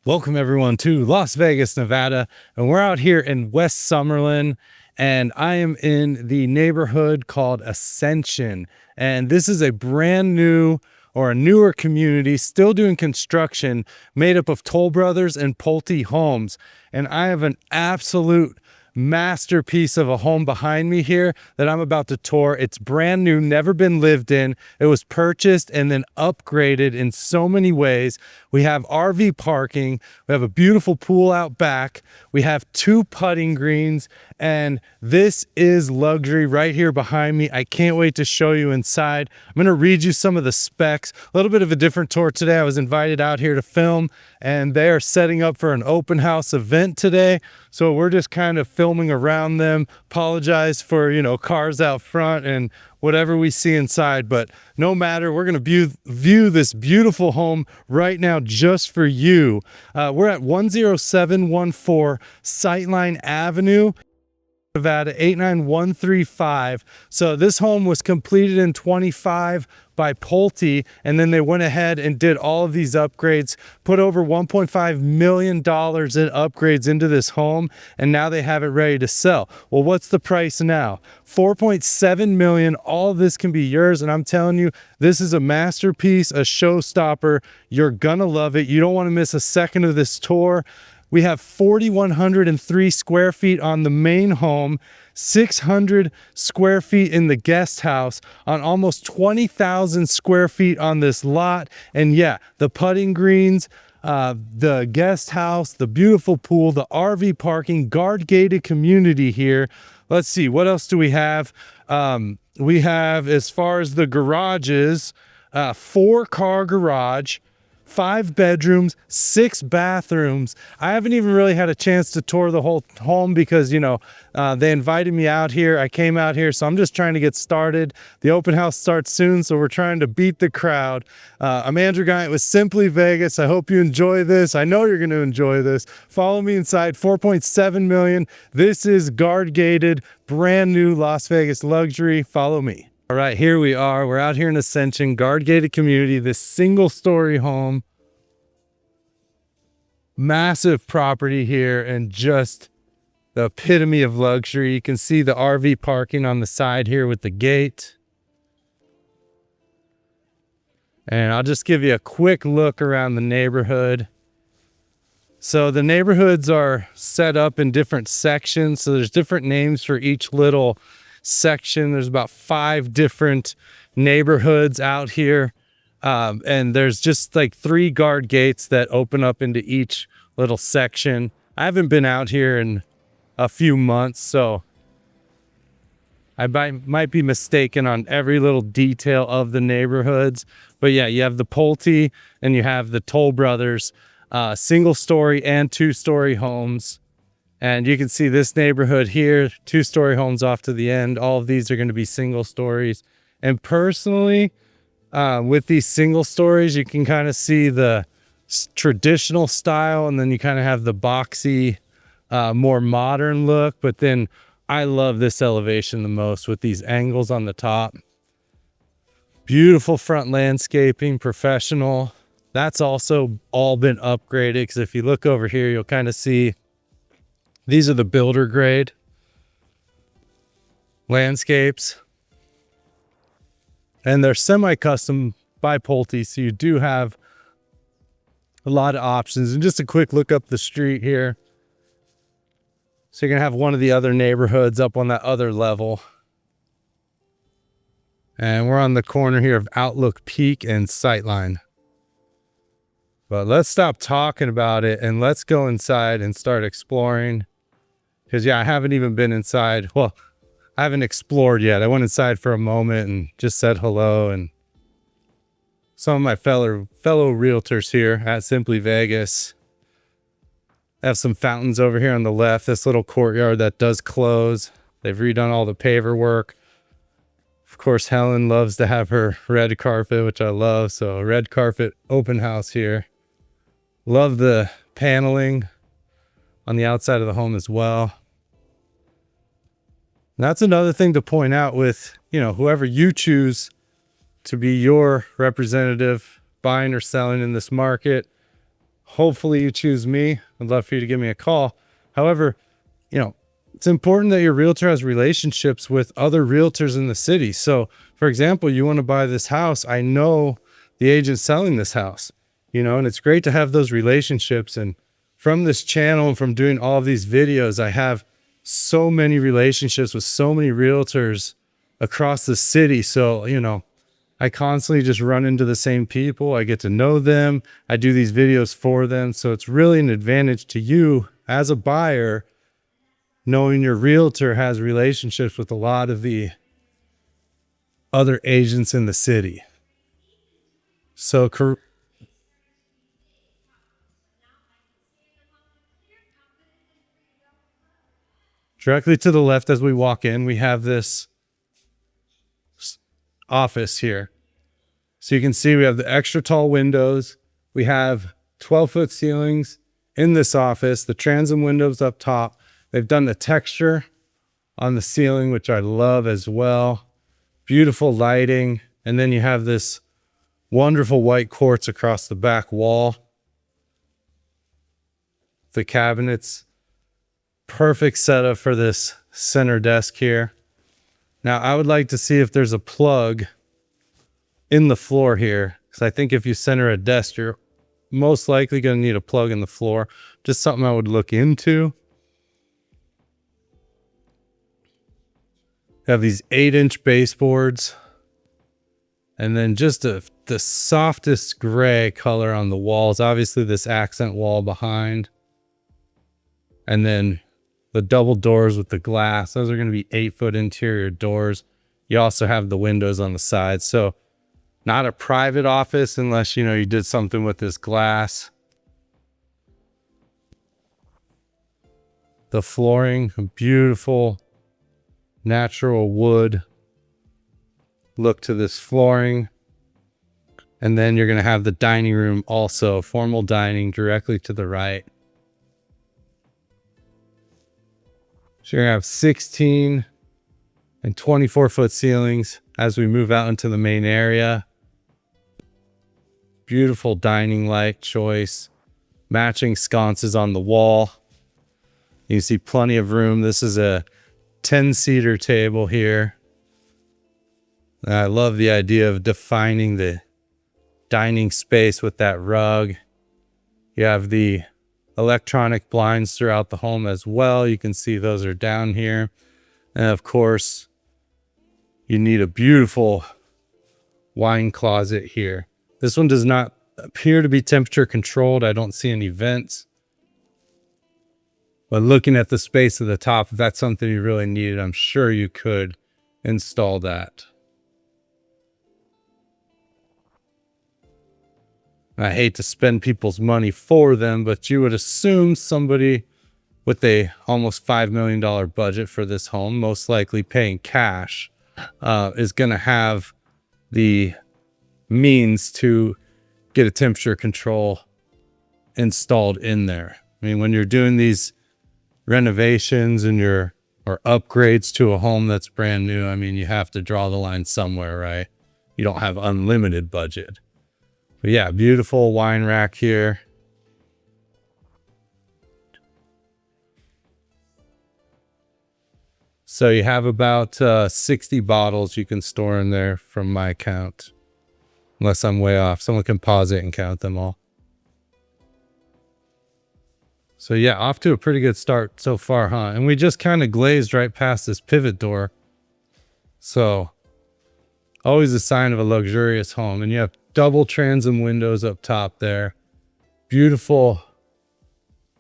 Welcome everyone to Las Vegas, Nevada, and we're out here in West Summerlin, and I am in the neighborhood called Ascension, and this is a brand new or a newer community still doing construction made up of Toll Brothers and Pulte homes, and I have an absolute masterpiece of a home behind me here that I'm about to tour. It's brand new, never been lived in. It was purchased and then upgraded in so many ways. We have RV parking. We have a beautiful pool out back. We have 2 putting greens, and this is luxury right here behind me. I can't wait to show you inside. I'm going to read you some of the specs. A little bit of a different tour today. I was invited out here to film, and they are setting up for an open house event today. So we're just kind of filming around them. Apologize for, cars out front and whatever we see inside, but no matter, we're going to view this beautiful home right now just for you. We're at 10714 Sightline Avenue, Nevada 89135. So this home was completed in 25 by Pulte, and then they went ahead and did all of these upgrades, put over $1.5 million in upgrades into this home, and now they have it ready to sell. Well, what's the price now? $4.7 million. All of this can be yours, and I'm telling you, this is a masterpiece, a showstopper. You're gonna love it. You don't want to miss a second of this tour. We have 4,103 square feet on the main home, 600 square feet in the guest house, on almost 20,000 square feet on this lot. And yeah, the putting greens, the guest house, the beautiful pool, the RV parking, guard gated community here. Let's see, what else do we have? We have, as far as the garages, 4-car garage, 5 bedrooms, 6 bathrooms. I haven't even really had a chance to tour the whole home because, they invited me out here. I came out here, so I'm just trying to get started. The open house starts soon, so we're trying to beat the crowd. I'm Andrew Guiant with Simply Vegas. I hope you enjoy this. I know you're going to enjoy this. Follow me inside. 4.7 million. This is guard gated, brand new Las Vegas luxury. Follow me. All right, here we are. We're out here in Ascension, guard gated community, this single story home. Massive property here and just the epitome of luxury. You can see the RV parking on the side here with the gate. And I'll just give you a quick look around the neighborhood. So the neighborhoods are set up in different sections. So there's different names for each little section. There's about 5 different neighborhoods out here, and there's just like 3 guard gates that open up into each little section. I haven't been out here in a few months, so I might be mistaken on every little detail of the neighborhoods. But yeah, you have the Pulte and you have the Toll Brothers, single story and 2-story homes. And you can see this neighborhood here, 2-story homes off to the end. All of these are going to be single stories. And personally, with these single stories, you can kind of see the traditional style, and then you kind of have the boxy, more modern look. But then I love this elevation the most with these angles on the top. Beautiful front landscaping, professional. That's also all been upgraded, because if you look over here, you'll kind of see these are the builder grade landscapes, and they're semi-custom by Pulte, so you do have a lot of options. And just a quick look up the street here. So you're gonna have one of the other neighborhoods up on that other level. And we're on the corner here of Outlook Peak and Sightline. But let's stop talking about it and let's go inside and start exploring. Because yeah, I haven't even been inside. Well, I haven't explored yet. I went inside for a moment and just said hello. And some of my fellow realtors here at Simply Vegas. I have some fountains over here on the left. This little courtyard that does close. They've redone all the paver work. Of course, Helen loves to have her red carpet, which I love. So a red carpet open house here. Love the paneling on the outside of the home as well. And that's another thing to point out with, whoever you choose to be your representative buying or selling in this market. hopefully you choose me. I'd love for you to give me a call. However, it's important that your realtor has relationships with other realtors in the city. So for example, you want to buy this house. I know the agent selling this house, and it's great to have those relationships. And from this channel and from doing all of these videos, I have so many relationships with so many realtors across the city. So, I constantly just run into the same people. I get to know them. I do these videos for them. So it's really an advantage to you as a buyer, knowing your realtor has relationships with a lot of the other agents in the city. So directly to the left as we walk in, we have this office here. So you can see we have the extra tall windows. We have 12-foot ceilings in this office, the transom windows up top. They've done the texture on the ceiling, which I love as well. Beautiful lighting. And then you have this wonderful white quartz across the back wall. The cabinets, perfect setup for this center desk here. Now I would like to see if there's a plug in the floor here, because I think if you center a desk, you're most likely going to need a plug in the floor. Just something I would look into. Have these 8-inch baseboards, and then just the softest gray color on the walls. Obviously this accent wall behind, and then the double doors with the glass. Those are going to be 8-foot interior doors. You also have the windows on the side. So not a private office unless, you did something with this glass. The flooring, a beautiful natural wood look to this flooring. And then you're going to have the dining room also, formal dining directly to the right. So you're going to have 16 and 24-foot ceilings as we move out into the main area. Beautiful dining light choice, matching sconces on the wall. You see plenty of room. This is a 10-seater table here. I love the idea of defining the dining space with that rug. You have the electronic blinds throughout the home as well. You can see those are down here. And of course, you need a beautiful wine closet here. This one does not appear to be temperature controlled. I don't see any vents. But looking at the space at the top, if that's something you really needed, I'm sure you could install that. I hate to spend people's money for them, but you would assume somebody with a almost $5 million budget for this home, most likely paying cash, is going to have the means to get a temperature control installed in there. I mean, when you're doing these renovations and or upgrades to a home that's brand new, I mean, you have to draw the line somewhere, right? You don't have unlimited budget. But yeah, beautiful wine rack here. So you have about 60 bottles you can store in there from my count. Unless I'm way off. Someone can pause it and count them all. So yeah, off to a pretty good start so far, huh? And we just kind of glazed right past this pivot door. So always a sign of a luxurious home. And you have double transom windows up top there. Beautiful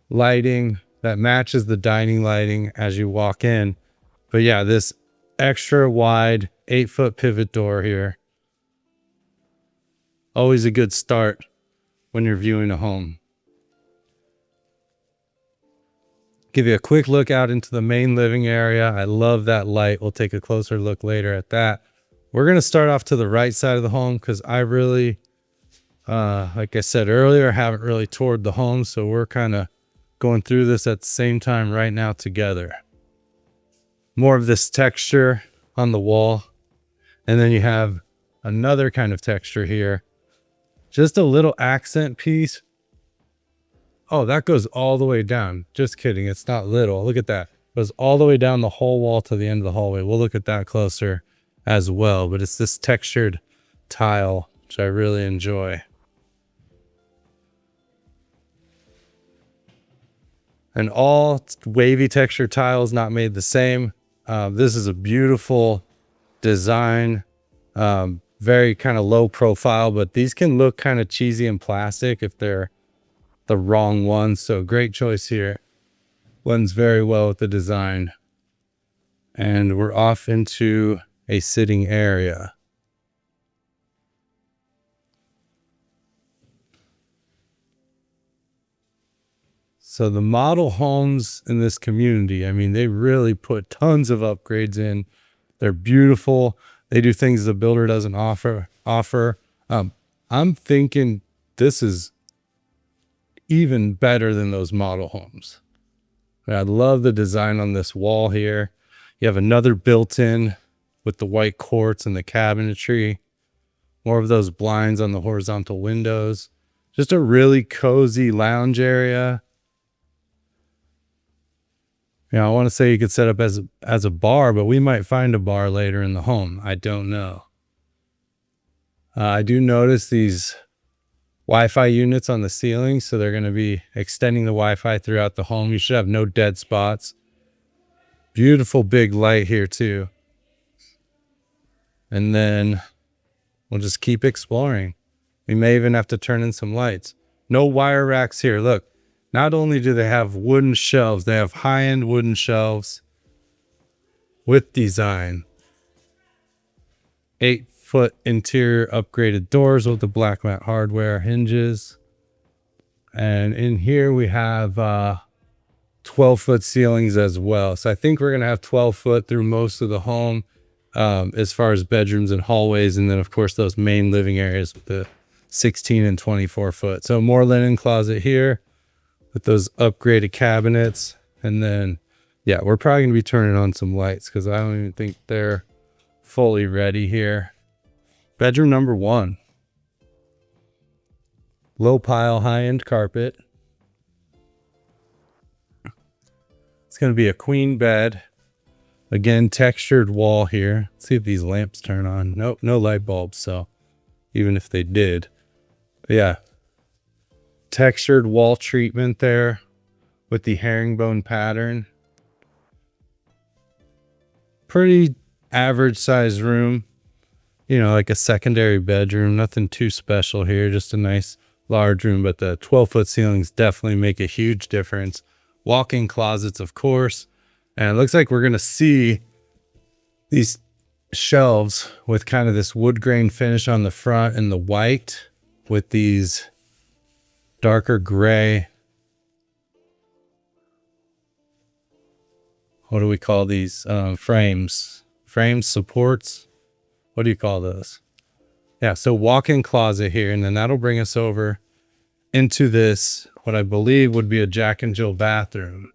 lighting that matches the dining lighting as you walk in. But yeah, this extra wide 8-foot pivot door here. Always a good start when you're viewing a home. Give you a quick look out into the main living area. I love that light. We'll take a closer look later at that. We're going to start off to the right side of the home because I really, like I said earlier, haven't really toured the home. So we're kind of going through this at the same time right now together. More of this texture on the wall. And then you have another kind of texture here. Just a little accent piece Oh, that goes all the way down. Just kidding. It's not little. Look at that. It goes all the way down the whole wall to the end of the hallway. We'll look at that closer as well. But it's this textured tile, which I really enjoy. And all wavy texture tiles, not made the same. This is a beautiful design. Very kind of low profile, but these can look kind of cheesy and plastic if they're the wrong ones. So great choice here. Blends very well with the design. And we're off into a sitting area. So the model homes in this community, I mean, they really put tons of upgrades in. They're beautiful. They do things the builder doesn't offer. I'm thinking this is even better than those model homes. I love the design on this wall here. You have another built-in with the white quartz and the cabinetry. More of those blinds on the horizontal windows. Just a really cozy lounge area. You know, I want to say you could set up as a bar, but we might find a bar later in the home. I don't know. I do notice these Wi-Fi units on the ceiling, so they're going to be extending the Wi-Fi throughout the home. You should have no dead spots. Beautiful big light here too. And then we'll just keep exploring. We may even have to turn in some lights. No wire racks here. Look. Not only do they have wooden shelves, they have high-end wooden shelves with design. 8-foot interior upgraded doors with the black matte hardware hinges. And in here we have 12-foot ceilings as well. So I think we're going to have 12-foot through most of the home as far as bedrooms and hallways. And then, of course, those main living areas with the 16 and 24-foot. So more linen closet here with those upgraded cabinets. And then, yeah, we're probably going to be turning on some lights because I don't even think they're fully ready here. Bedroom number 1. Low pile, high-end carpet. It's going to be a queen bed. Again, textured wall here. Let's see if these lamps turn on. Nope, no light bulbs. So even if they did, but yeah. Textured wall treatment there with the herringbone pattern. Pretty average size room, you know, like a secondary bedroom. Nothing too special here, just a nice large room, but the 12-foot ceilings definitely make a huge difference. Walk-in closets, of course. And it looks like we're going to see these shelves with kind of this wood grain finish on the front and the white with these darker gray. What do we call these? Frames, supports. What do you call those? Yeah, so walk-in closet here, and then that'll bring us over into this, what I believe would be a Jack and Jill bathroom.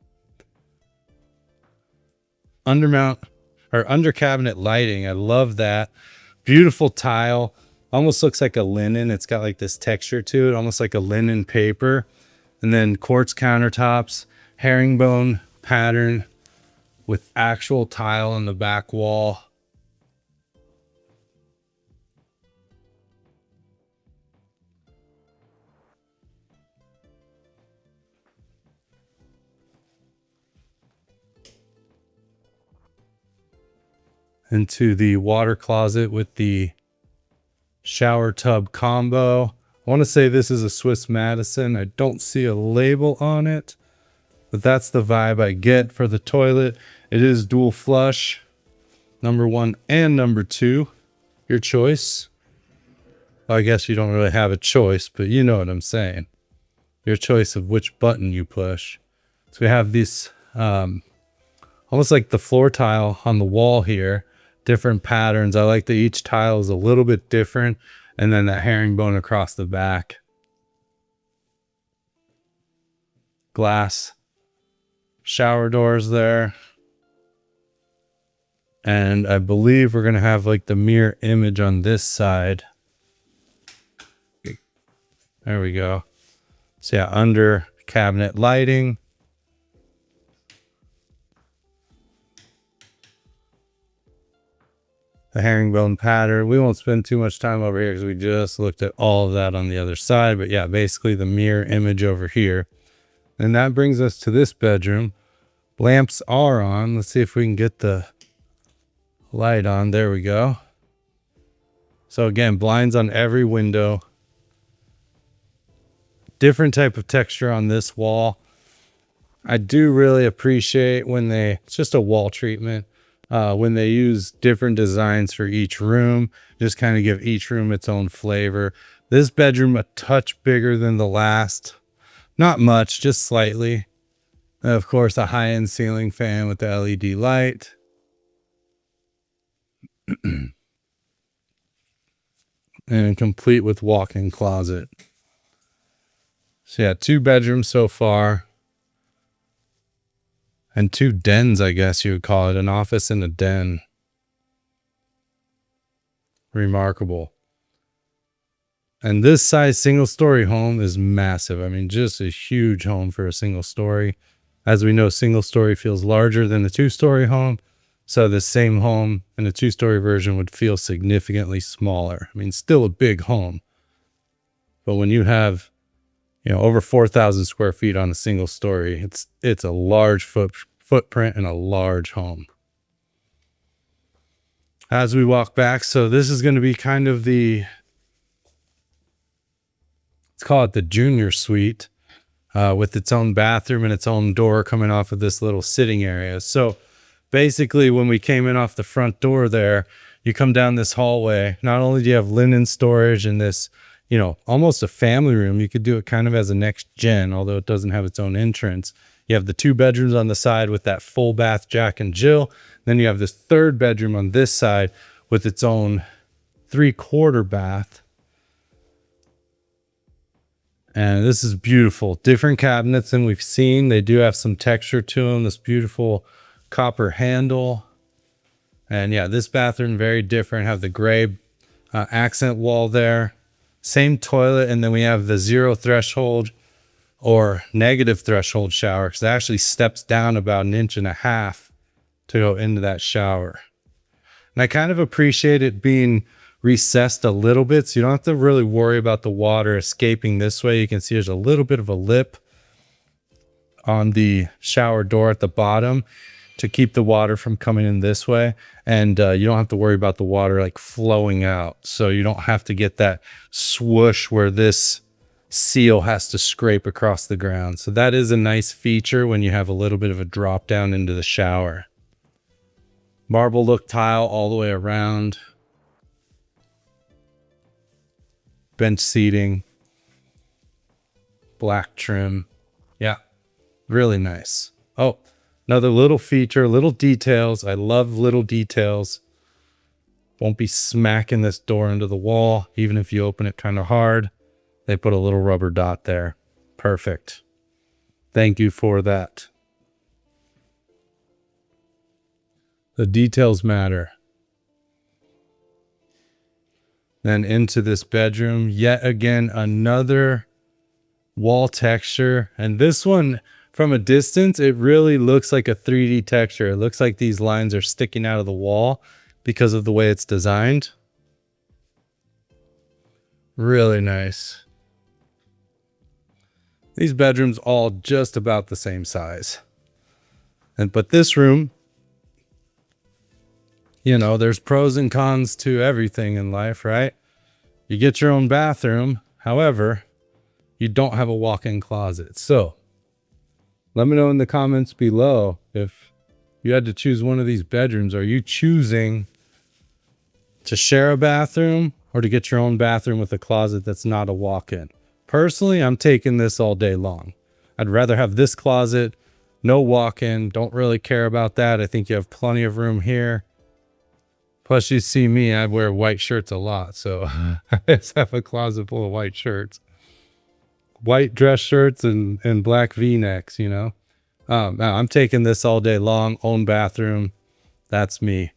Under cabinet lighting. I love that. Beautiful tile. Almost looks like a linen. It's got like this texture to it, almost like a linen paper. And then quartz countertops, herringbone pattern with actual tile on the back wall. Into the water closet with the shower tub combo. I want to say this is a Swiss Madison. I don't see a label on it, but that's the vibe I get for the toilet. It is dual flush, number 1 and number 2, your choice. Well, I guess you don't really have a choice, but you know what I'm saying. Your choice of which button you push. So we have this almost like the floor tile on the wall here. Different patterns. I like that each tile is a little bit different. And then that herringbone across the back. Glass shower doors there. And I believe we're going to have like the mirror image on this side. There we go. So yeah, under cabinet lighting. The herringbone pattern. We won't spend too much time over here because we just looked at all of that on the other side. But yeah, basically the mirror image over here. And that brings us to this bedroom. Lamps are on. Let's see if we can get the light on. There we go. So again, blinds on every window. Different type of texture on this wall. I do really appreciate when it's just a wall treatment. When they use different designs for each room, just kind of give each room its own flavor. This bedroom a touch bigger than the last. Not much, just slightly. And of course, a high-end ceiling fan with the LED light. And complete with walk-in closet. So yeah, 2 bedrooms so far. And 2 dens, I guess you would call it. An office and a den. Remarkable. And this size single-story home is massive. I mean, just a huge home for a single-story. As we know, single-story feels larger than the 2-story home. So the same home in a 2-story version would feel significantly smaller. I mean, still a big home. But when you have, over 4,000 square feet on a single story, it's a large footprint and a large home. As we walk back, so this is going to be kind of let's call it the junior suite, with its own bathroom and its own door coming off of this little sitting area. So basically, when we came in off the front door there, you come down this hallway. Not only do you have linen storage and this, almost a family room. You could do it kind of as a next gen, although it doesn't have its own entrance. You have the 2 bedrooms on the side with that full bath Jack and Jill. Then you have this 3rd bedroom on this side with its own 3/4 bath. And this is beautiful. Different cabinets than we've seen. They do have some texture to them. This beautiful copper handle. And yeah, this bathroom, very different. Have the gray accent wall there. Same toilet. And then we have the 0 threshold or negative threshold shower, because it actually steps down about 1.5 inches to go into that shower. And I kind of appreciate it being recessed a little bit, so you don't have to really worry about the water escaping this way. You can see there's a little bit of a lip on the shower door at the bottom to keep the water from coming in this way. And you don't have to worry about the water like flowing out. So you don't have to get that swoosh where this seal has to scrape across the ground. So that is a nice feature when you have a little bit of a drop down into the shower. Marble look tile all the way around. Bench seating. Black trim. Yeah, really nice. Oh, another little feature, little details. I love little details. Won't be smacking this door into the wall, even if you open it kind of hard. They put a little rubber dot there. Perfect. Thank you for that. The details matter. Then into this bedroom, yet again, another wall texture. And this one, from a distance, it really looks like a 3D texture. It looks like these lines are sticking out of the wall because of the way it's designed. Really nice. These bedrooms all just about the same size. But this room, there's pros and cons to everything in life, right? You get your own bathroom. However, you don't have a walk-in closet. So let me know in the comments below, if you had to choose one of these bedrooms, are you choosing to share a bathroom or to get your own bathroom with a closet that's not a walk-in? Personally, I'm taking this all day long. I'd rather have this closet, no walk-in. Don't really care about that. I think you have plenty of room here. Plus, you see me, I wear white shirts a lot, so I just have a closet full of white shirts. White dress shirts and black V-necks, I'm taking this all day long. Own bathroom. That's me.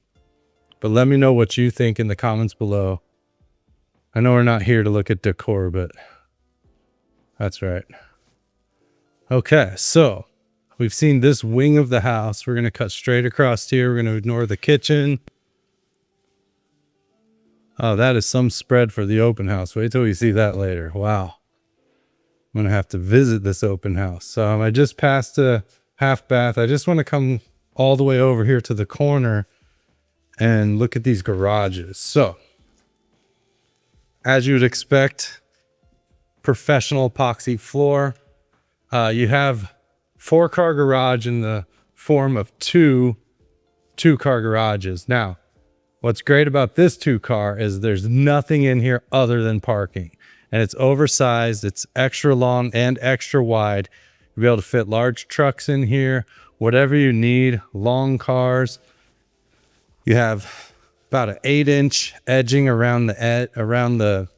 But let me know what you think in the comments below. I know we're not here to look at decor, but that's right. Okay, so we've seen this wing of the house. We're going to cut straight across here. We're going to ignore the kitchen. Oh, that is some spread for the open house. Wait till we see that later. Wow. I'm going to have to visit this open house. So I just passed a half bath. I just want to come all the way over here to the corner and look at these garages. So as you would expect, professional epoxy floor. You have 4-car garage in the form of two 2-car garages. Now, what's great about this 2-car is there's nothing in here other than parking. And it's oversized, it's extra long and extra wide. You'll be able to fit large trucks in here, whatever you need, long cars. You have about an 8-inch edging around the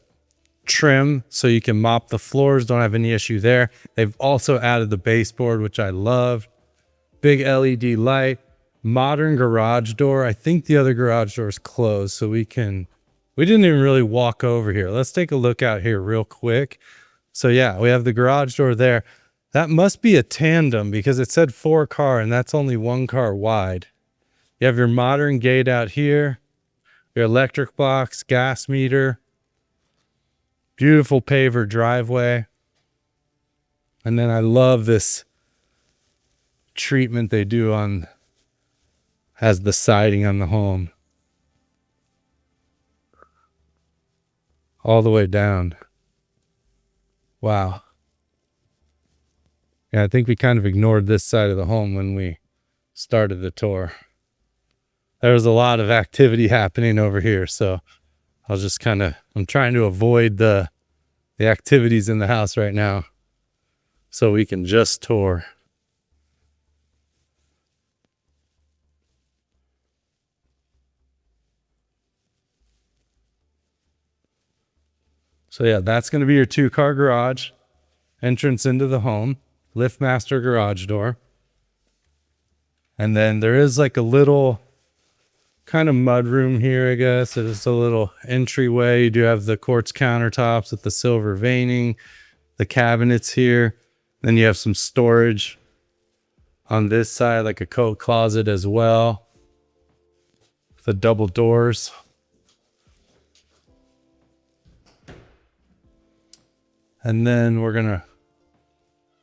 trim, so you can mop the floors, don't have any issue there. They've also added the baseboard, which I love. Big LED light, modern garage door. I think the other garage door is closed, so we didn't even really walk over here. Let's take a look out here real quick. So yeah, we have the garage door there. That must be a tandem because it said 4-car and that's only 1 car wide. You have your modern gate out here, your electric box, gas meter, beautiful paver driveway. And then I love this treatment they do as the siding on the home. All the way down. Wow. Yeah, I think we kind of ignored this side of the home when we started the tour. There was a lot of activity happening over here, so I'll just I'm trying to avoid the activities in the house right now so we can just tour. So yeah, that's going to be your 2-car garage, entrance into the home, lift master garage door. And then there is like a little kind of mud room here, I guess. It is a little entryway. You do have the quartz countertops with the silver veining, the cabinets here. Then you have some storage on this side, like a coat closet as well. The double doors. And then we're gonna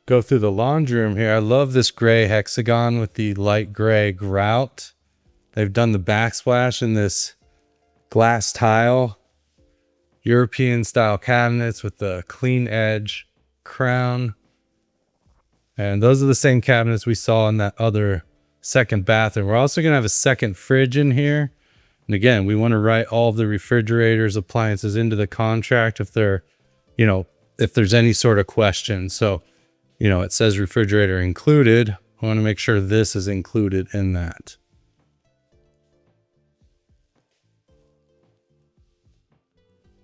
go through the laundry room here. I love this gray hexagon with the light gray grout. They've done the backsplash in this glass tile, European style cabinets with the clean edge crown. And those are the same cabinets we saw in that other second bathroom. We're also gonna have a second fridge in here. And again, we wanna write all of the refrigerators, appliances into the contract if they're, if there's any sort of question. So, it says refrigerator included. I want to make sure this is included in that.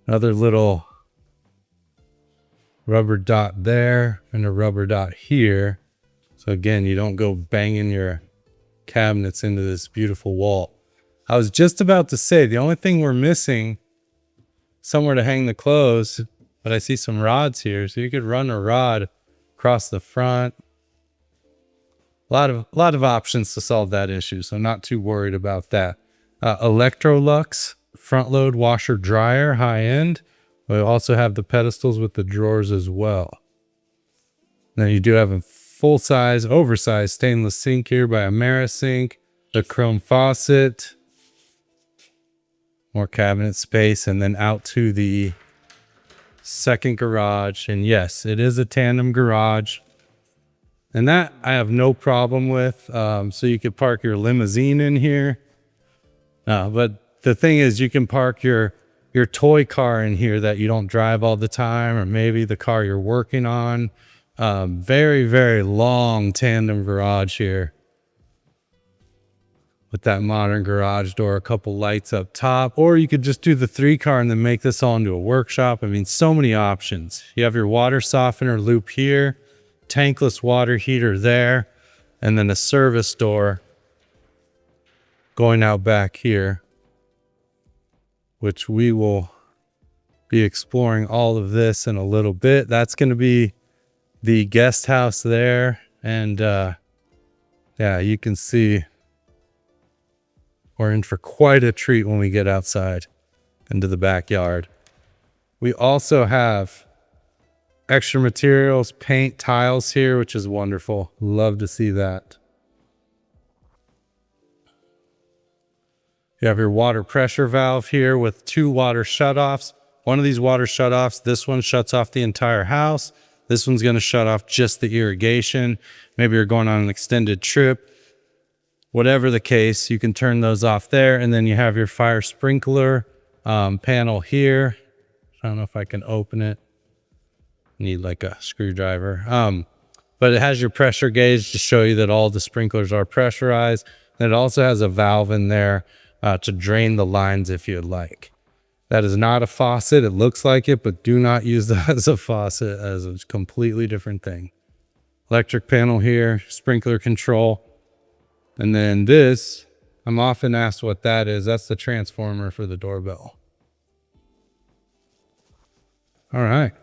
Another little rubber dot there and a rubber dot here. So again, you don't go banging your cabinets into this beautiful wall. I was just about to say, the only thing we're missing somewhere to hang the clothes, but I see some rods here, so you could run a rod across the front. A lot of options to solve that issue, so not too worried about that. Electrolux front load washer dryer, high end. We also have the pedestals with the drawers as well. Then you do have a full size, oversized stainless sink here by Amerisink, the chrome faucet, more cabinet space, and then out to the second garage. And yes, it is a tandem garage, and that I have no problem with. So you could park your limousine in here, but the thing is, you can park your toy car in here that you don't drive all the time, or maybe the car you're working on. Very, very long tandem garage here with that modern garage door, a couple lights up top, or you could just do the 3-car and then make this all into a workshop. I mean, so many options. You have your water softener loop here, tankless water heater there, and then a service door going out back here, which we will be exploring all of this in a little bit. That's going to be the guest house there. And yeah, you can see we're in for quite a treat when we get outside into the backyard. We also have extra materials, paint, tiles here, which is wonderful. Love to see that. You have your water pressure valve here with 2 water shutoffs. One of these water shutoffs, this one shuts off the entire house. This one's going to shut off just the irrigation. Maybe you're going on an extended trip. Whatever the case, you can turn those off there. And then you have your fire sprinkler panel here. I don't know if I can open it. Need like a screwdriver. But it has your pressure gauge to show you that all the sprinklers are pressurized. And it also has a valve in there to drain the lines if you'd like. That is not a faucet. It looks like it, but do not use that as a faucet, as a completely different thing. Electric panel here, sprinkler control. And then this, I'm often asked what that is. That's the transformer for the doorbell. All right.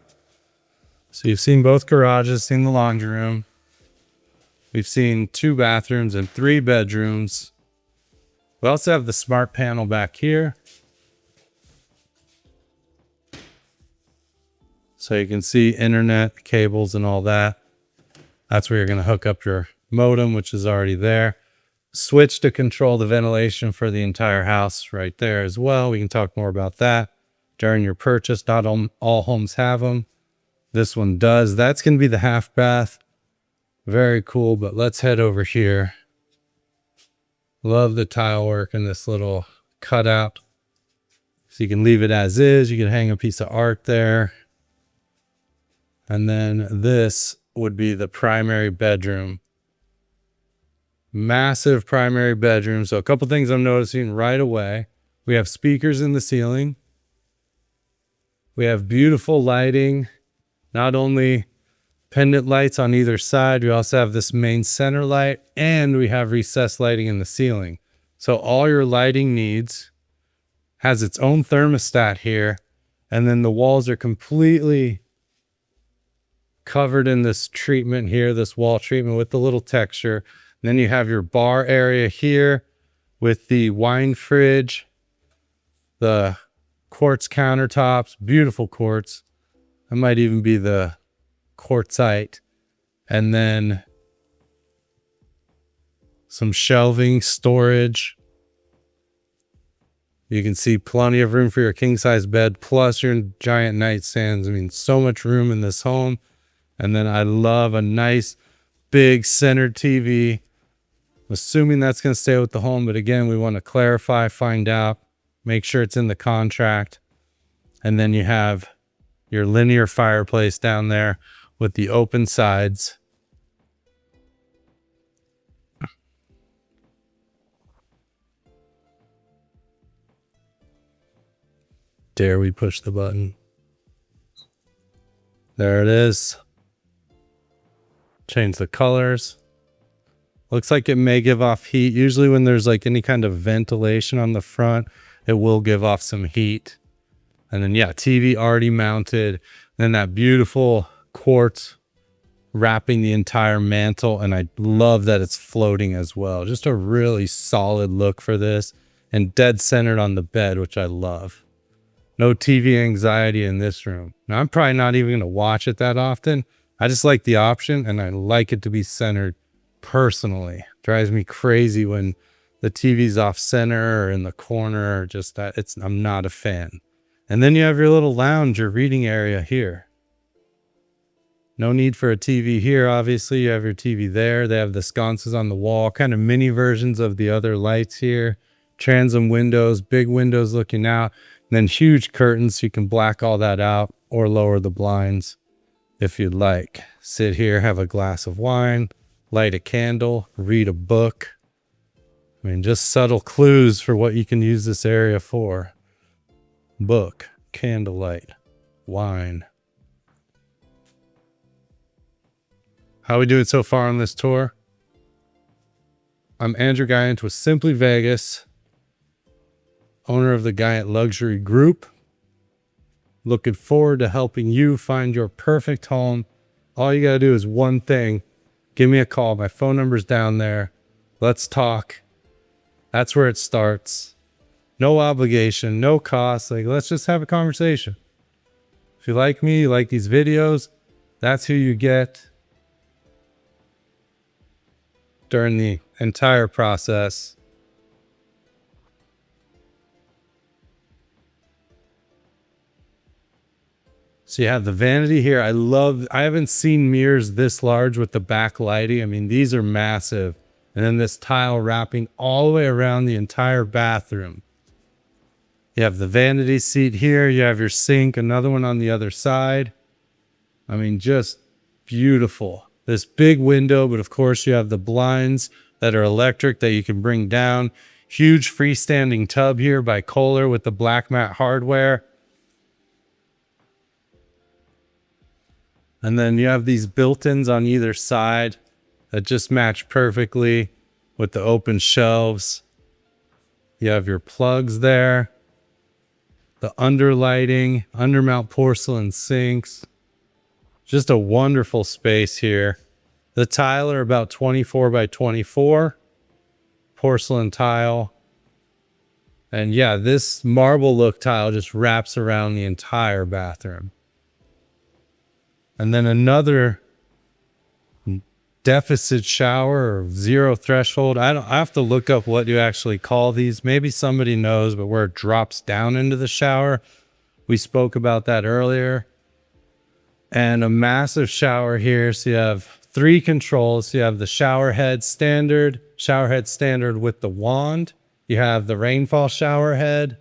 So you've seen both garages, seen the laundry room. We've seen 2 bathrooms and 3 bedrooms. We also have the smart panel back here. So you can see internet, cables, and all that. That's where you're going to hook up your modem, which is already there. Switch to control the ventilation for the entire house right there as well. We can talk more about that during your purchase. Not all homes have them. This one does. That's going to be the half bath. Very cool, but let's head over here. Love the tile work in this little cutout. So you can leave it as is. You can hang a piece of art there. And then this would be the primary bedroom. Massive primary bedroom. So a couple things I'm noticing right away. We have speakers in the ceiling. We have beautiful lighting. Not only pendant lights on either side, we also have this main center light, and we have recessed lighting in the ceiling. So all your lighting needs has its own thermostat here. And then the walls are completely covered in this treatment here, this wall treatment with the little texture. And then you have your bar area here with the wine fridge, the quartz countertops, beautiful quartz. That might even be the quartzite. And then some shelving, storage. You can see plenty of room for your king size bed, plus your giant nightstands. I mean, so much room in this home. And then I love a nice big centered TV. I'm assuming that's going to stay with the home. But again, we want to clarify, find out, make sure it's in the contract. And then you have your linear fireplace down there with the open sides. Dare we push the button? There it is. Change the colors. Looks like it may give off heat. Usually when there's like any kind of ventilation on the front, it will give off some heat. And then yeah, TV already mounted. Then that beautiful quartz wrapping the entire mantle. And I love that it's floating as well. Just a really solid look for this, and dead centered on the bed, which I love. No TV anxiety in this room. Now I'm probably not even going to watch it that often. I just like the option, and I like it to be centered personally. Drives me crazy when the TV's off center or in the corner, or just that. I'm not a fan. And then you have your little lounge or reading area here. No need for a TV here, obviously. You have your TV there. They have the sconces on the wall, kind of mini versions of the other lights here. Transom windows, big windows looking out. And then huge curtains, so you can black all that out or lower the blinds if you'd like. Sit here, have a glass of wine, light a candle, read a book. I mean, just subtle clues for what you can use this area for. Book, candlelight, wine. How are we doing so far on this tour? I'm Andrew Guiant with Simply Vegas, owner of the Guiant Luxury Group. Looking forward to helping you find your perfect home all you got to do is one thing. Give me a call. My phone number's down there. Let's talk. That's where it starts. No obligation, no cost. Like, let's just have a conversation. If you like me, you like these videos, that's who you get during the entire process. So you have the vanity here. I haven't seen mirrors this large with the backlighting. I mean, these are massive. And then this tile wrapping all the way around the entire bathroom. You have the vanity seat here. You have your sink, another one on the other side. I mean, just beautiful. This big window, but of course you have the blinds that are electric that you can bring down. Huge freestanding tub here by Kohler with the black mat hardware. And then you have these built-ins on either side that just match perfectly with the open shelves. You have your plugs there. The underlighting, undermount porcelain sinks. Just a wonderful space here. The tile are about 24 by 24. Porcelain tile. And yeah, this marble look tile just wraps around the entire bathroom. And then another deficit shower or zero threshold. I have to look up what you actually call these. Maybe somebody knows, but where it drops down into the shower. We spoke about that earlier. And a massive shower here. So you have 3 controls. So you have the shower head standard with the wand. You have the rainfall shower head.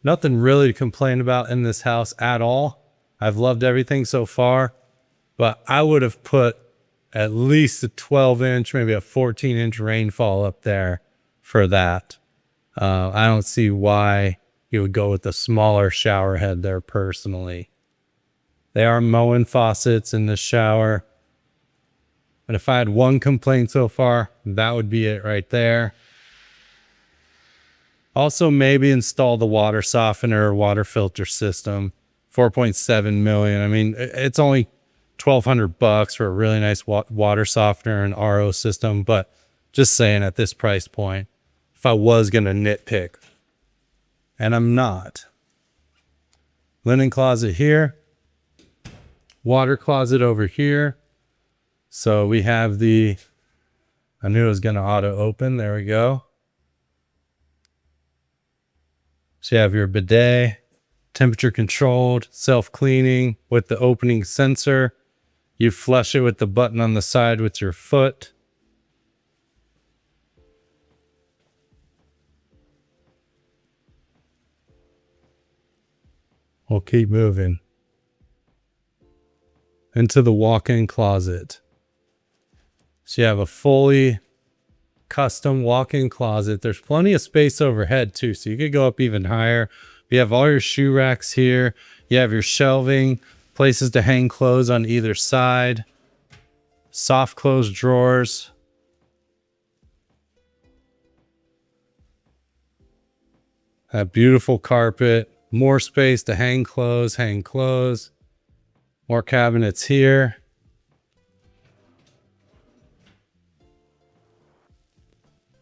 Nothing really to complain about in this house at all. I've loved everything so far. But I would have put at least a 12-inch, maybe a 14-inch rainfall up there for that. I don't see why you would go with the smaller shower head there personally. They are Moen faucets in the shower. But if I had one complaint so far, that would be it right there. Also, maybe install the water softener or water filter system. 4.7 million. I mean, it's only $1,200 for a really nice water softener and RO system, but just saying at this price point, if I was going to nitpick, and I'm not. Linen closet here, water closet over here. So we have I knew it was going to auto open. There we go. So you have your bidet, temperature controlled, self-cleaning with the opening sensor. You flush it with the button on the side with your foot. We'll keep moving. Into the walk-in closet. So you have a fully custom walk-in closet. There's plenty of space overhead too, so you could go up even higher. You have all your shoe racks here. You have your shelving, places to hang clothes on either side. Soft close drawers. That beautiful carpet. More space to hang clothes. More cabinets here.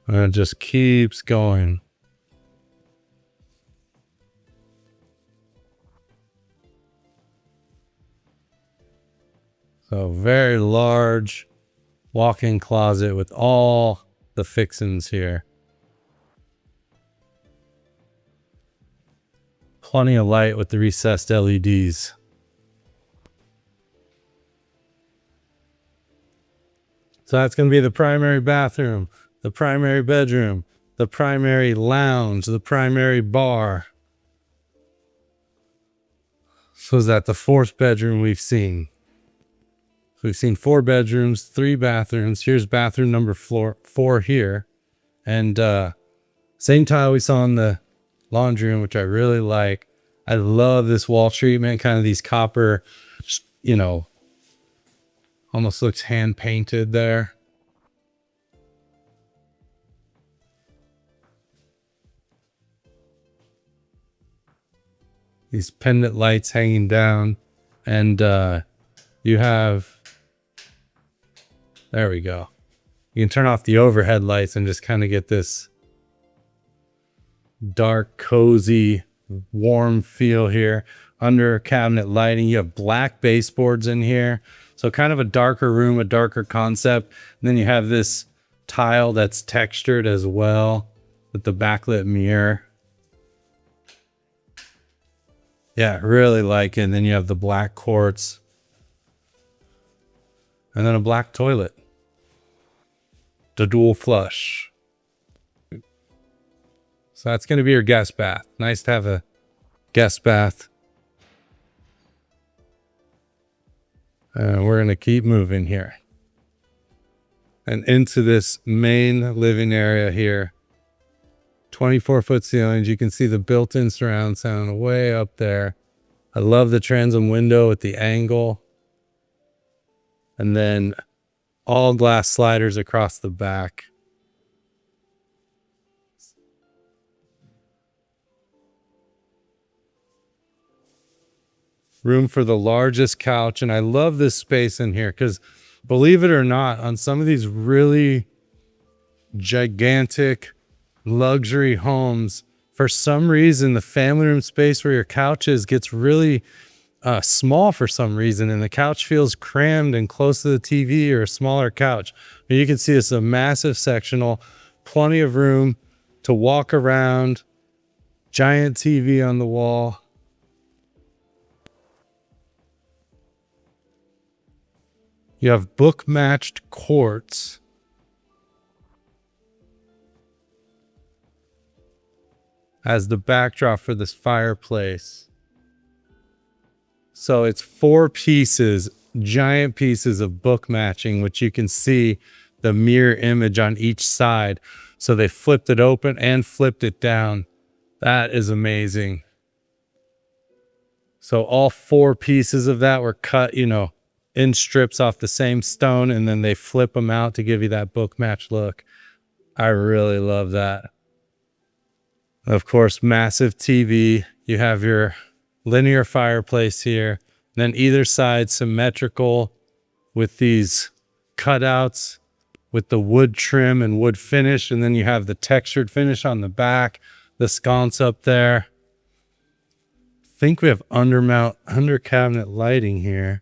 And it just keeps going. So very large walk-in closet with all the fixings here. Plenty of light with the recessed LEDs. So that's going to be the primary bathroom, the primary bedroom, the primary lounge, the primary bar. So is that the 4th bedroom we've seen? So we've seen 4 bedrooms, 3 bathrooms. Here's bathroom number 4 here. And same tile we saw in the laundry room, which I really like. I love this wall treatment, kind of these copper, you know, almost looks hand painted there. These pendant lights hanging down. And you have, there we go. You can turn off the overhead lights and just kind of get this dark, cozy, warm feel here. Under cabinet lighting, you have black baseboards in here. So kind of a darker room, a darker concept. And then you have this tile that's textured as well with the backlit mirror. Yeah, really like it. And then you have the black quartz. And then a black toilet. The dual flush. So that's going to be your guest bath. Nice to have a guest bath. We're going to keep moving here. And into this main living area here. 24-foot ceilings. You can see the built-in surround sound way up there. I love the transom window with the angle. And then all glass sliders across the back. Room for the largest couch. And I love this space in here because, believe it or not, on some of these really gigantic luxury homes, for some reason, the family room space where your couch is gets really small for some reason. And the couch feels crammed and close to the TV or a smaller couch. But you can see it's a massive sectional, plenty of room to walk around, giant TV on the wall. You have book-matched quartz. As the backdrop for this fireplace. So it's 4 pieces, giant pieces of book matching, which you can see the mirror image on each side. So they flipped it open and flipped it down. That is amazing. So all 4 pieces of that were cut, you know, in strips off the same stone, and then they flip them out to give you that book match look. I really love that. Of course, massive TV. You have your linear fireplace here. Then either side symmetrical with these cutouts with the wood trim and wood finish. And then you have the textured finish on the back, the sconce up there. I think we have under cabinet lighting here.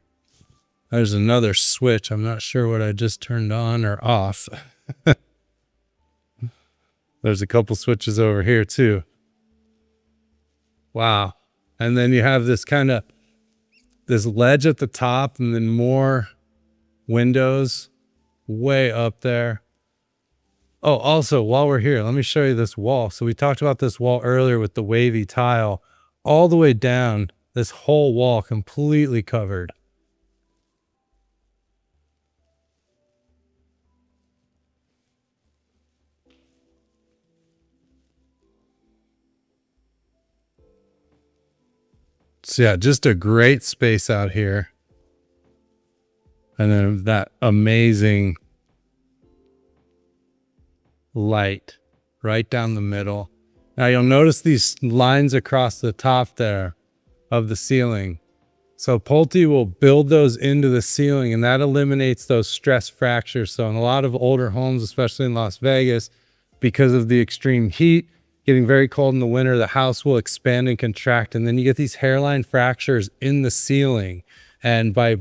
There's another switch. I'm not sure what I just turned on or off. There's a couple switches over here too. Wow. And then you have this kind of, this ledge at the top and then more windows way up there. Oh, also, while we're here, let me show you this wall. So we talked about this wall earlier with the wavy tile. All the way down, this whole wall completely covered. So yeah, just a great space out here. And then that amazing light right down the middle. Now you'll notice these lines across the top there of the ceiling. So Pulte will build those into the ceiling, and that eliminates those stress fractures. So in a lot of older homes, especially in Las Vegas, because of the extreme heat, getting very cold in the winter, the house will expand and contract, and then you get these hairline fractures in the ceiling. And by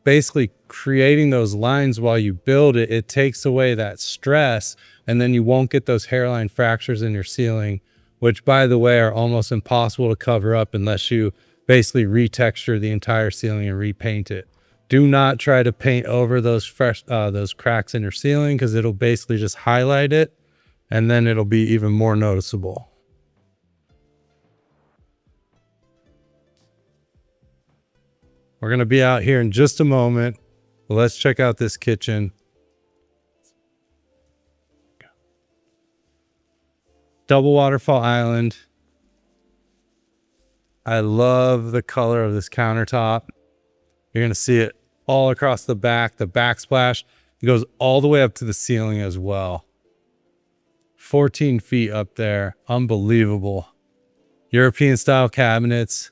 basically creating those lines while you build it, it takes away that stress, and then you won't get those hairline fractures in your ceiling, which, by the way, are almost impossible to cover up unless you basically retexture the entire ceiling and repaint it. Do not try to paint over those cracks in your ceiling, because it'll basically just highlight it, and then it'll be even more noticeable. We're going to be out here in just a moment. Let's check out this kitchen. Double waterfall island. I love the color of this countertop. You're going to see it all across the back. The backsplash, it goes all the way up to the ceiling as well. 14 feet up there. Unbelievable. European style cabinets.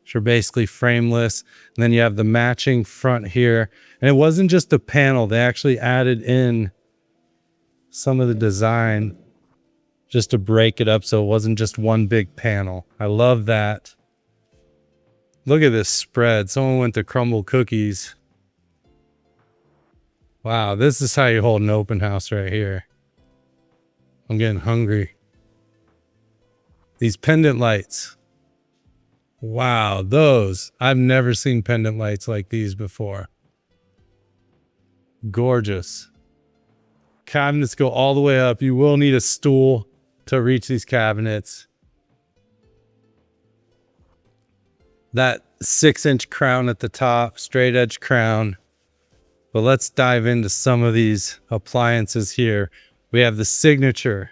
which are basically frameless. And then you have the matching front here. And it wasn't just a panel. They actually added in some of the design just to break it up so it wasn't just one big panel. I love that. Look at this spread. Someone went to crumble cookies. Wow, this is how you hold an open house right here. I'm getting hungry. These pendant lights. Wow, those. I've never seen pendant lights like these before. Gorgeous. Cabinets go all the way up. You will need a stool to reach these cabinets. That 6-inch crown at the top, straight edge crown. But let's dive into some of these appliances here. We have the signature.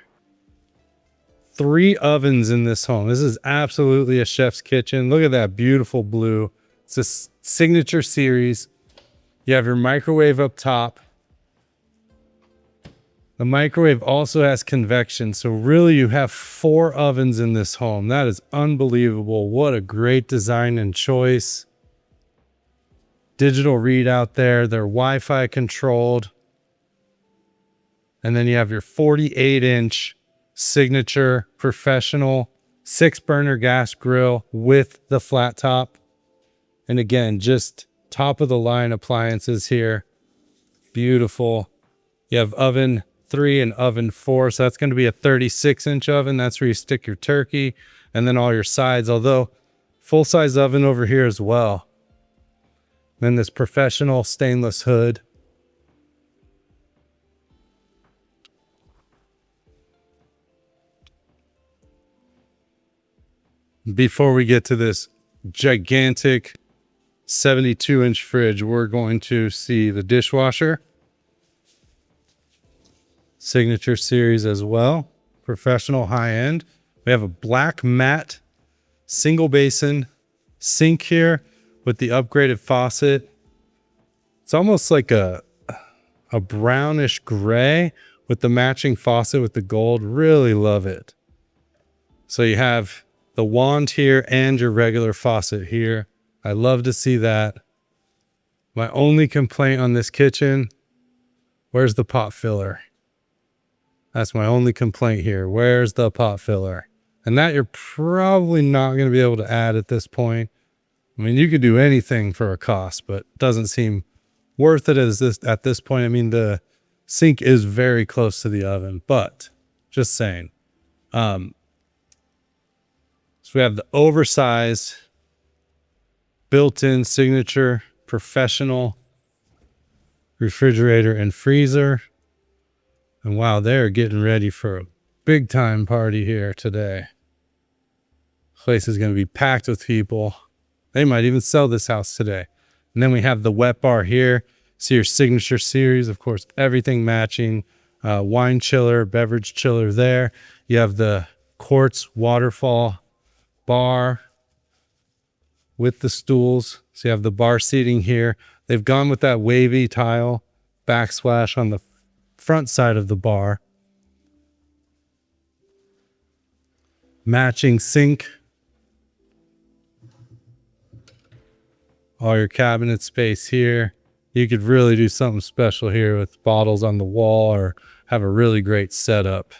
3 ovens in this home. This is absolutely a chef's kitchen. Look at that beautiful blue. It's a signature series. You have your microwave up top. The microwave also has convection. So really you have 4 ovens in this home. That is unbelievable. What a great design and choice. Digital readout there. They're Wi-Fi controlled. And then you have your 48-inch signature professional 6-burner gas grill with the flat top. And again, just top of the line appliances here. Beautiful. You have oven 3 and oven 4. So that's going to be a 36-inch oven. That's where you stick your turkey and then all your sides. Although full-size oven over here as well. Then this professional stainless hood. Before we get to this gigantic 72-inch fridge, we're going to see the dishwasher. Signature series as well. Professional high-end. We have a black matte single basin sink here with the upgraded faucet. It's almost like a brownish gray with the matching faucet with the gold. Really love it. So you have the wand here and your regular faucet here. I love to see that. My only complaint on this kitchen, where's the pot filler? That's my only complaint here. Where's the pot filler? And that you're probably not going to be able to add at this point. I mean, you could do anything for a cost, but it doesn't seem worth it at this point. I mean, the sink is very close to the oven, but just saying. So we have the oversized built-in signature professional refrigerator and freezer. And wow, they're getting ready for a big time party here today. Place is going to be packed with people. They might even sell this house today. And then we have the wet bar here. See your signature series, of course, everything matching. Wine chiller, beverage chiller there. You have the quartz waterfall bar with the stools. So you have the bar seating here. They've gone with that wavy tile backsplash on the front side of the bar. Matching sink. All your cabinet space here. You could really do something special here with bottles on the wall or have a really great setup.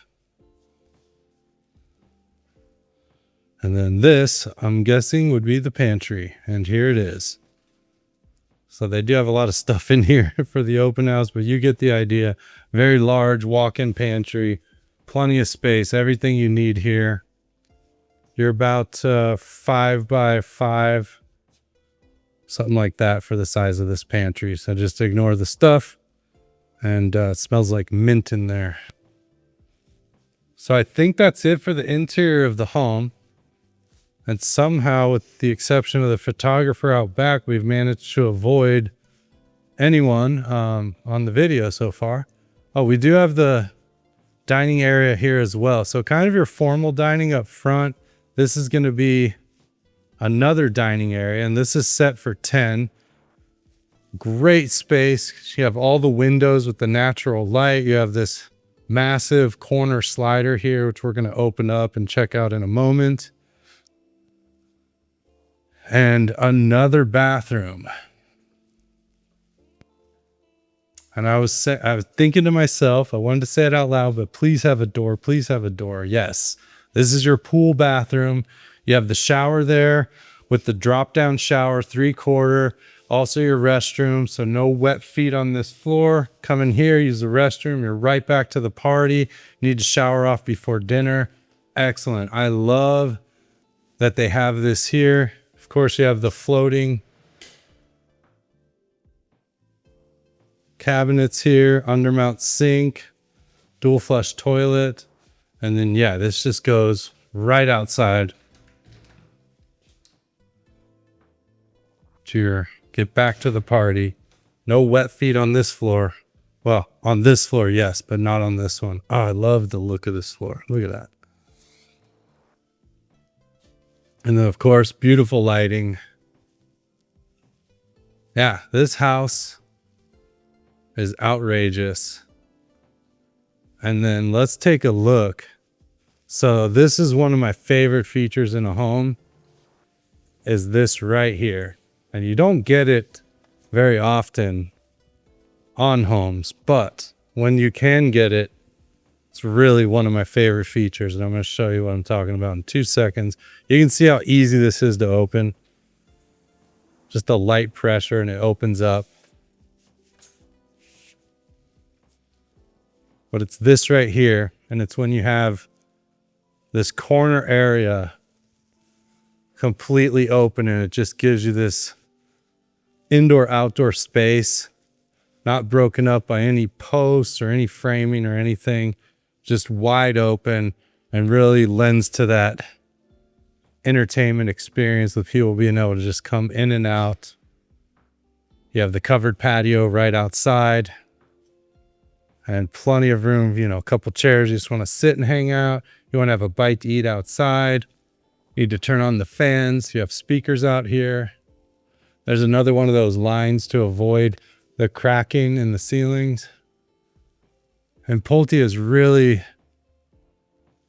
And then this, I'm guessing, would be the pantry. And here it is. So they do have a lot of stuff in here for the open house, but you get the idea. Very large walk-in pantry, plenty of space, everything you need here. You're about 5 by 5, something like that for the size of this pantry. So just ignore the stuff. And it smells like mint in there. So I think that's it for the interior of the home. And somehow, with the exception of the photographer out back, we've managed to avoid anyone on the video so far. Oh, we do have the dining area here as well. So kind of your formal dining up front. This is going to be another dining area, and this is set for 10. Great space. You have all the windows with the natural light. You have this massive corner slider here, which we're going to open up and check out in a moment. and another bathroom. And I was thinking to myself, I wanted to say it out loud, but please have a door. Please have a door. Yes, this is your pool bathroom. You have the shower there with the drop down shower, 3/4. Also your restroom. So no wet feet on this floor. Come in here, use the restroom. You're right back to the party. You need to shower off before dinner. Excellent. I love that they have this here. Of course, you have the floating cabinets here, undermount sink, dual flush toilet, and then yeah, this just goes right outside to your get back to the party. No wet feet on this floor. Well, on this floor, yes, but not on this one. Oh, I love the look of this floor. Look at that. And then of course, beautiful lighting. Yeah, this house is outrageous. And then let's take a look. So this is one of my favorite features in a home, is this right here. And you don't get it very often on homes, but when you can get it, it's really one of my favorite features. And I'm going to show you what I'm talking about in 2 seconds. You can see how easy this is to open. Just a light pressure and it opens up. But it's this right here, and it's when you have this corner area completely open, and it just gives you this indoor-outdoor space, not broken up by any posts or any framing or anything, just wide open, and really lends to that entertainment experience with people being able to just come in and out. You have the covered patio right outside. And plenty of room, you know, a couple chairs. You just want to sit and hang out. You want to have a bite to eat outside. You need to turn on the fans. You have speakers out here. There's another one of those lines to avoid the cracking in the ceilings. And Pulte has really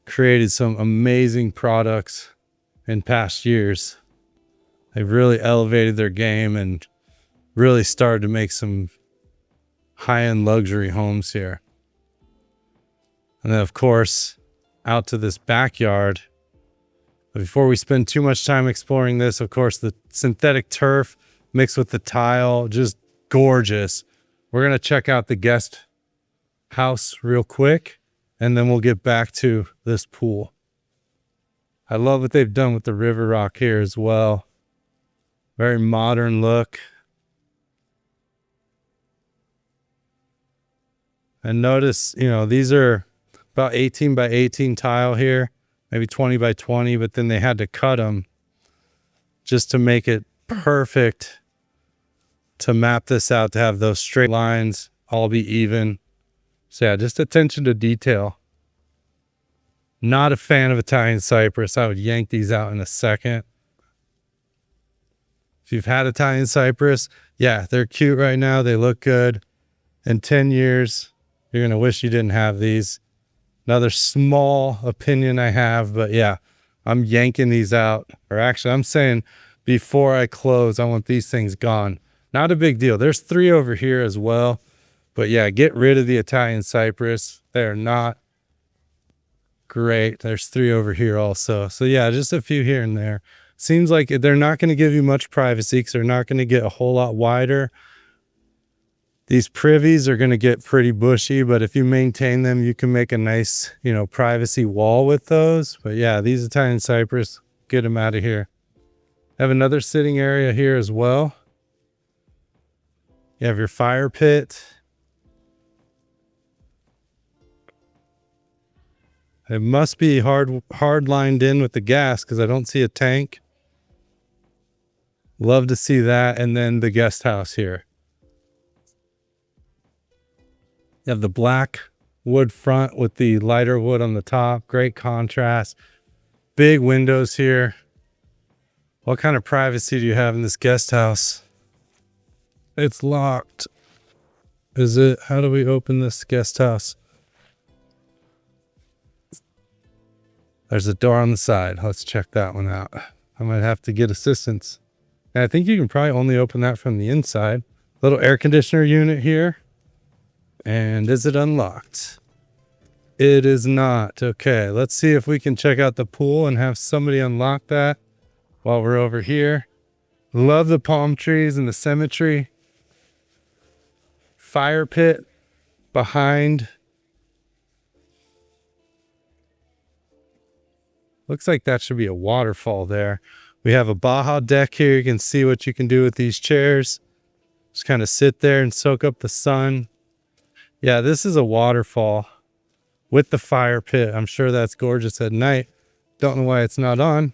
created some amazing products in past years. They've really elevated their game and really started to make some high-end luxury homes here. And then of course, out to this backyard. But before we spend too much time exploring this, of course, the synthetic turf mixed with the tile, just gorgeous. We're going to check out the guest house real quick, and then we'll get back to this pool. I love what they've done with the river rock here as well. Very modern look. And notice, you know, these are about 18 by 18 tile here, maybe 20 by 20, but then they had to cut them just to make it perfect to map this out, to have those straight lines all be even. So yeah, just attention to detail. Not a fan of Italian cypress. I would yank these out in a second. If you've had Italian cypress, yeah, they're cute right now. They look good. In 10 years, you're going to wish you didn't have these. Another small opinion I have, but yeah, I'm yanking these out. Or actually, I'm saying before I close, I want these things gone. Not a big deal. There's 3 over here as well. But yeah, get rid of the Italian cypress. They're not great. There's 3 over here also. So yeah, just a few here and there. Seems like they're not going to give you much privacy because they're not going to get a whole lot wider. These privies are going to get pretty bushy, but if you maintain them, you can make a nice, you know, privacy wall with those. But yeah, these Italian cypress, get them out of here. Have another sitting area here as well. You have your fire pit. It must be hard lined in with the gas because I don't see a tank. Love to see that. And then the guest house here. You have the black wood front with the lighter wood on the top. Great contrast. Big windows here. What kind of privacy do you have in this guest house? It's locked. Is it? How do we open this guest house? There's a door on the side. Let's check that one out. I might have to get assistance. And I think you can probably only open that from the inside. Little air conditioner unit here. And is it unlocked? It is not. Okay, let's see if we can check out the pool and have somebody unlock that while we're over here. Love the palm trees and the symmetry. Fire pit behind. Looks like that should be a waterfall there. We have a Baja deck here. You can see what you can do with these chairs. Just kind of sit there and soak up the sun. Yeah, this is a waterfall with the fire pit. I'm sure that's gorgeous at night. Don't know why it's not on.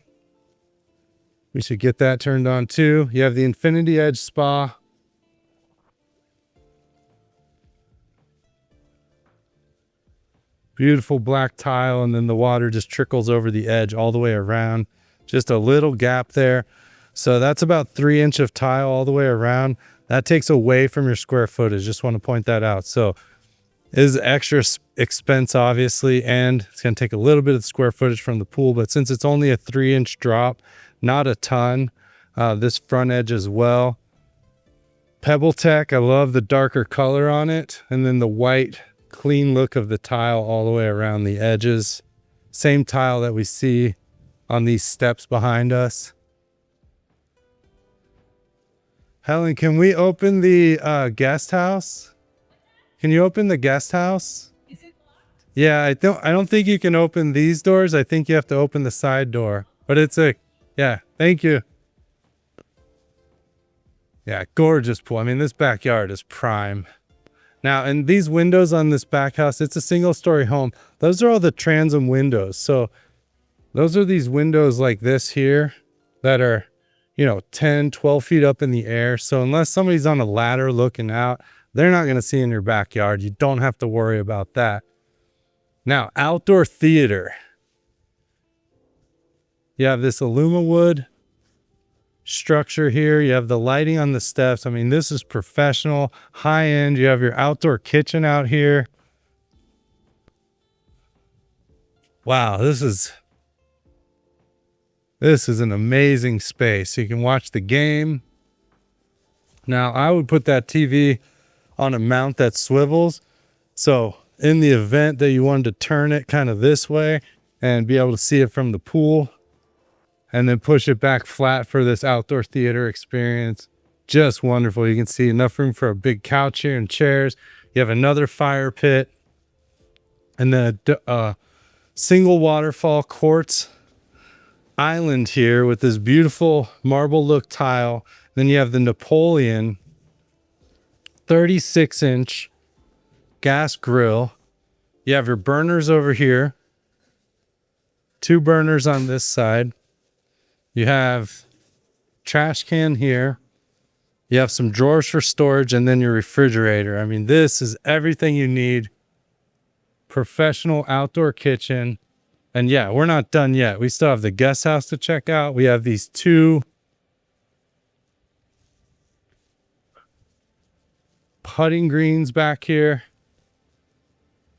We should get that turned on too. You have the Infinity Edge Spa. Beautiful black tile, and then the water just trickles over the edge all the way around. Just a little gap there. So that's about 3 inches of tile all the way around. That takes away from your square footage. Just want to point that out. So it is extra expense, obviously, and it's going to take a little bit of square footage from the pool. But since it's only a 3-inch drop, not a ton, this front edge as well. Pebble Tech, I love the darker color on it. And then the white, clean look of the tile all the way around the edges. Same tile that we see on these steps behind us. Helen, can we open the guest house? Can you open the guest house? Is it locked? Yeah, I don't think you can open these doors. I think you have to open the side door. But it's yeah, thank you. Yeah, gorgeous pool. I mean, this backyard is prime. Now, and these windows on this back house, it's a single story home. Those are all the transom windows. So those are these windows like this here that are, 10, 12 feet up in the air. So unless somebody's on a ladder looking out, they're not going to see in your backyard. You don't have to worry about that. Now, outdoor theater. You have this Alumawood structure here. You have the lighting on the steps. I mean, this is professional, high end. You have your outdoor kitchen out here. Wow, this is an amazing space. You can watch the game. Now, I would put that TV on a mount that swivels. So in the event that you wanted to turn it kind of this way and be able to see it from the pool, and then push it back flat for this outdoor theater experience. Just wonderful. You can see enough room for a big couch here and chairs. You have another fire pit, and then a single waterfall quartz island here with this beautiful marble look tile. Then you have the Napoleon 36-inch gas grill. You have your burners over here. 2 burners on this side. You have trash can here. You have some drawers for storage, and then your refrigerator. I mean, this is everything you need. Professional outdoor kitchen. And yeah, we're not done yet. We still have the guest house to check out. We have these 2 putting greens back here.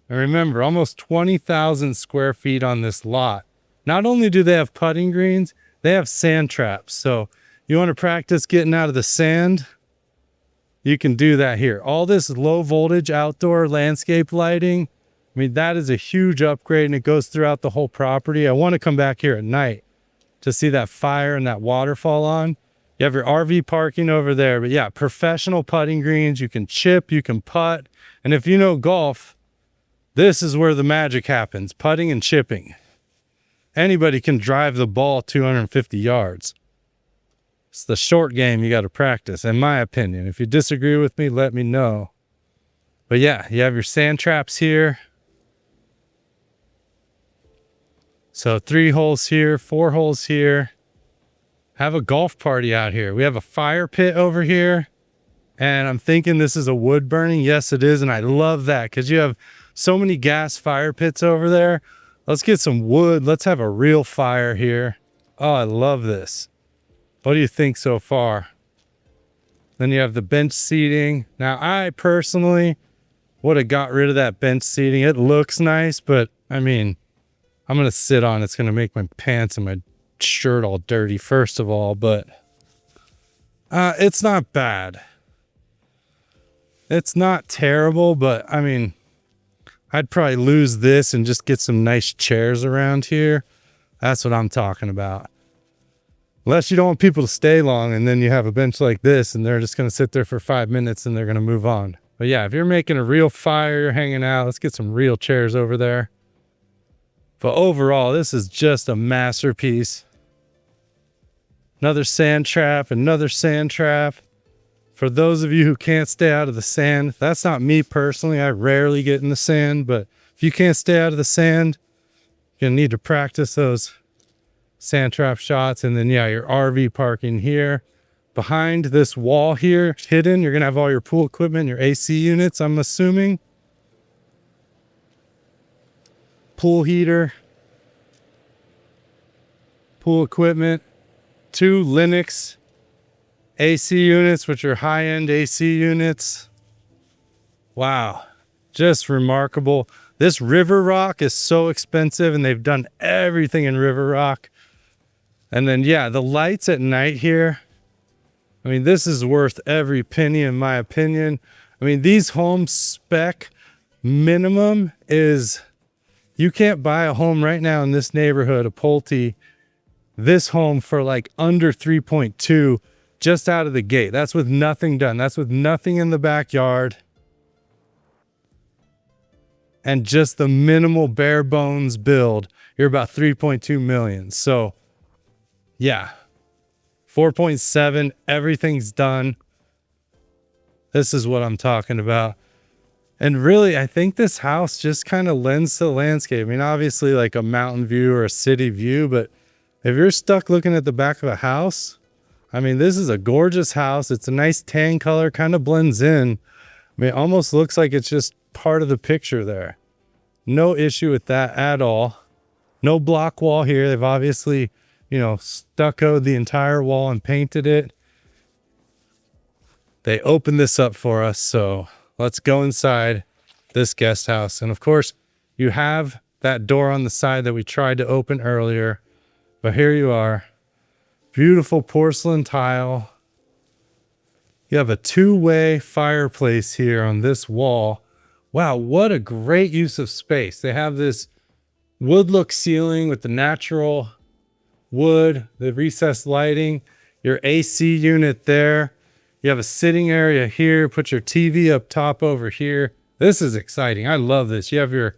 And remember, almost 20,000 square feet on this lot. Not only do they have putting greens, they have sand traps. So you want to practice getting out of the sand, you can do that here. All this low voltage outdoor landscape lighting, I mean, that is a huge upgrade, and it goes throughout the whole property. I want to come back here at night to see that fire and that waterfall on. You have your RV parking over there, but yeah, professional putting greens. You can chip, you can putt. And if you know golf, this is where the magic happens, putting and chipping. Anybody can drive the ball 250 yards. It's the short game you got to practice, in my opinion. If you disagree with me, let me know. But yeah, you have your sand traps here. So 3 holes here, 4 holes here. Have a golf party out here. We have a fire pit over here. And I'm thinking this is a wood burning. Yes, it is. And I love that because you have so many gas fire pits over there. Let's get some wood. Let's have a real fire here. Oh, I love this. What do you think so far? Then you have the bench seating. Now, I personally would have got rid of that bench seating. It looks nice, but I mean, I'm going to sit on it. It's going to make my pants and my shirt all dirty, first of all. But It's not bad. It's not terrible, but I mean, I'd probably lose this and just get some nice chairs around here. That's what I'm talking about. Unless you don't want people to stay long, and then you have a bench like this and they're just going to sit there for 5 minutes and they're going to move on. But yeah, if you're making a real fire, you're hanging out, let's get some real chairs over there. But overall, this is just a masterpiece. Another sand trap, another sand trap. For those of you who can't stay out of the sand, that's not me personally. I rarely get in the sand, but if you can't stay out of the sand, you're gonna need to practice those sand trap shots. And then yeah, your RV parking here. Behind this wall here, hidden, you're gonna have all your pool equipment, your AC units, I'm assuming. Pool heater, pool equipment, 2 Linux AC units, which are high-end AC units. Wow, just remarkable. This river rock is so expensive, and they've done everything in river rock. And then yeah, the lights at night here, I mean, this is worth every penny in my opinion. I mean, these homes spec minimum is, you can't buy a home right now in this neighborhood, a Pulte, this home for like under 3.2 just out of the gate. That's with nothing done. That's with nothing in the backyard. And just the minimal bare bones build, you're about 3.2 million. So yeah, 4.7, everything's done. This is what I'm talking about. And really, I think this house just kind of lends to the landscape. I mean, obviously like a mountain view or a city view, but if you're stuck looking at the back of a house, I mean, this is a gorgeous house. It's a nice tan color, kind of blends in. I mean, it almost looks like it's just part of the picture there. No issue with that at all. No block wall here. They've obviously, you know, stuccoed the entire wall and painted it. They opened this up for us, so let's go inside this guest house. And of course, you have that door on the side that we tried to open earlier, but here you are. Beautiful porcelain tile. You have a 2-way fireplace here on this wall. Wow, what a great use of space. They have this wood look ceiling with the natural wood, the recessed lighting, your AC unit there. You have a sitting area here. Put your TV up top over here. This is exciting. I love this. You have your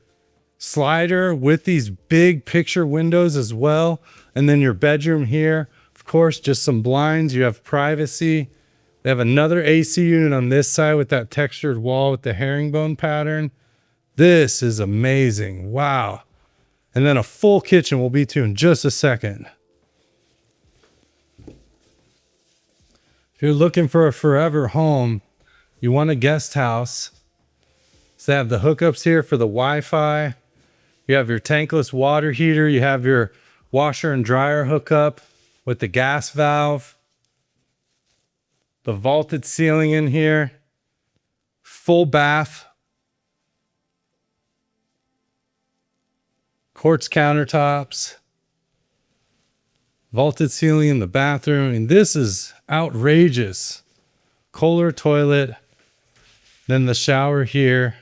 slider with these big picture windows as well. And then your bedroom here. Of course, just some blinds. You have privacy. They have another AC unit on this side with that textured wall with the herringbone pattern. This is amazing. Wow. And then a full kitchen we'll be to in just a second. If you're looking for a forever home, you want a guest house. So they have the hookups here for the Wi-Fi. You have your tankless water heater. You have your washer and dryer hookup with the gas valve. The vaulted ceiling in here. Full bath. Quartz countertops. Vaulted ceiling in the bathroom. I mean, this is outrageous. Kohler toilet. Then the shower here.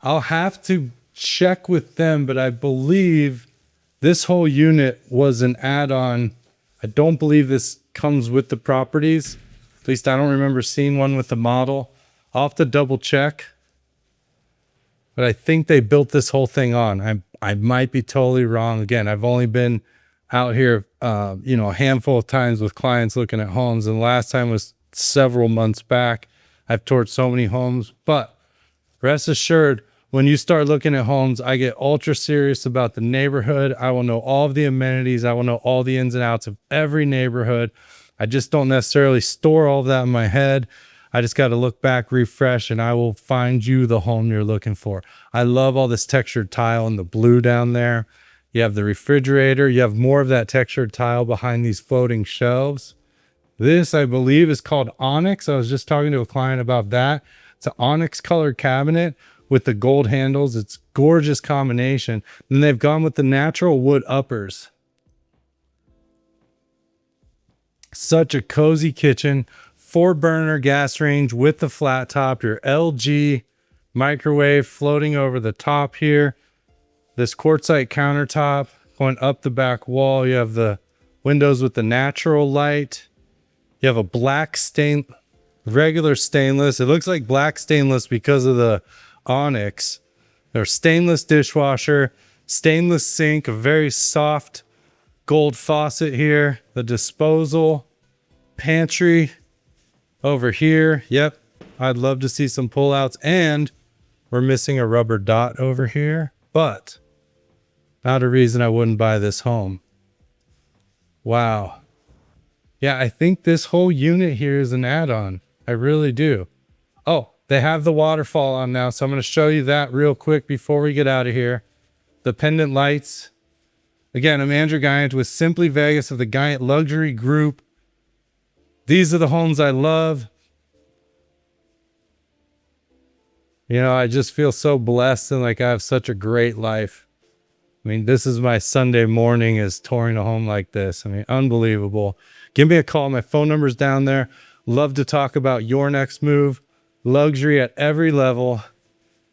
I'll have to check with them, but I believe this whole unit was an add-on. I don't believe this comes with the properties. At least I don't remember seeing one with the model. I'll have to double check. But I think they built this whole thing on. I might be totally wrong. Again, I've only been out here, you know, a handful of times with clients looking at homes. And the last time was several months back. I've toured so many homes, but rest assured, when you start looking at homes, I get ultra serious about the neighborhood. I will know all of the amenities. I will know all the ins and outs of every neighborhood. I just don't necessarily store all of that in my head. I just got to look back, refresh, and I will find you the home you're looking for. I love all this textured tile and the blue down there. You have the refrigerator. You have more of that textured tile behind these floating shelves. This, I believe, is called onyx. I was just talking to a client about that. It's an onyx colored cabinet with the gold handles. It's gorgeous combination. And they've gone with the natural wood uppers. Such a cozy kitchen, 4-burner gas range with the flat top, your LG microwave floating over the top here. This quartzite countertop going up the back wall. You have the windows with the natural light. You have a black regular stainless. It looks like black stainless because of the onyx. There's stainless dishwasher, stainless sink, a very soft gold faucet here. The disposal pantry over here. Yep, I'd love to see some pullouts, and we're missing a rubber dot over here, but not a reason I wouldn't buy this home. Wow. Yeah, I think this whole unit here is an add-on. I really do. Oh, they have the waterfall on now, so I'm going to show you that real quick before we get out of here. The pendant lights. Again, I'm Andrew Guiant with Simply Vegas of the Guiant Luxury Group. These are the homes I love. You know, I just feel so blessed and like I have such a great life. I mean, this is my Sunday morning, is touring a home like this. I mean, unbelievable. Give me a call. My phone number's down there. Love to talk about your next move. Luxury at every level.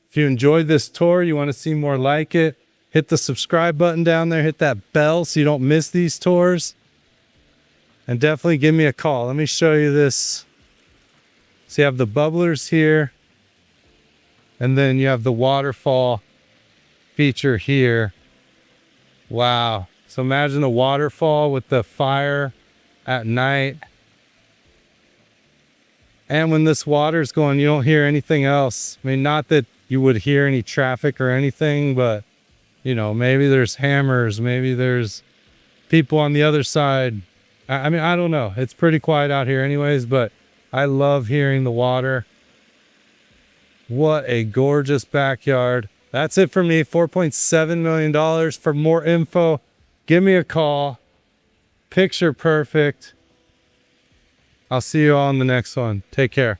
If you enjoyed this tour, you want to see more like it, hit the subscribe button down there. Hit that bell so you don't miss these tours. And definitely give me a call. Let me show you this. So you have the bubblers here. And then you have the waterfall feature here. Wow. So imagine a waterfall with the fire at night. And when this water's going, you don't hear anything else. I mean, not that you would hear any traffic or anything, but, you know, maybe there's hammers. Maybe there's people on the other side. I mean, I don't know. It's pretty quiet out here anyways, but I love hearing the water. What a gorgeous backyard. That's it for me. $4.7 million. For more info, give me a call. Picture perfect. I'll see you all in the next one. Take care.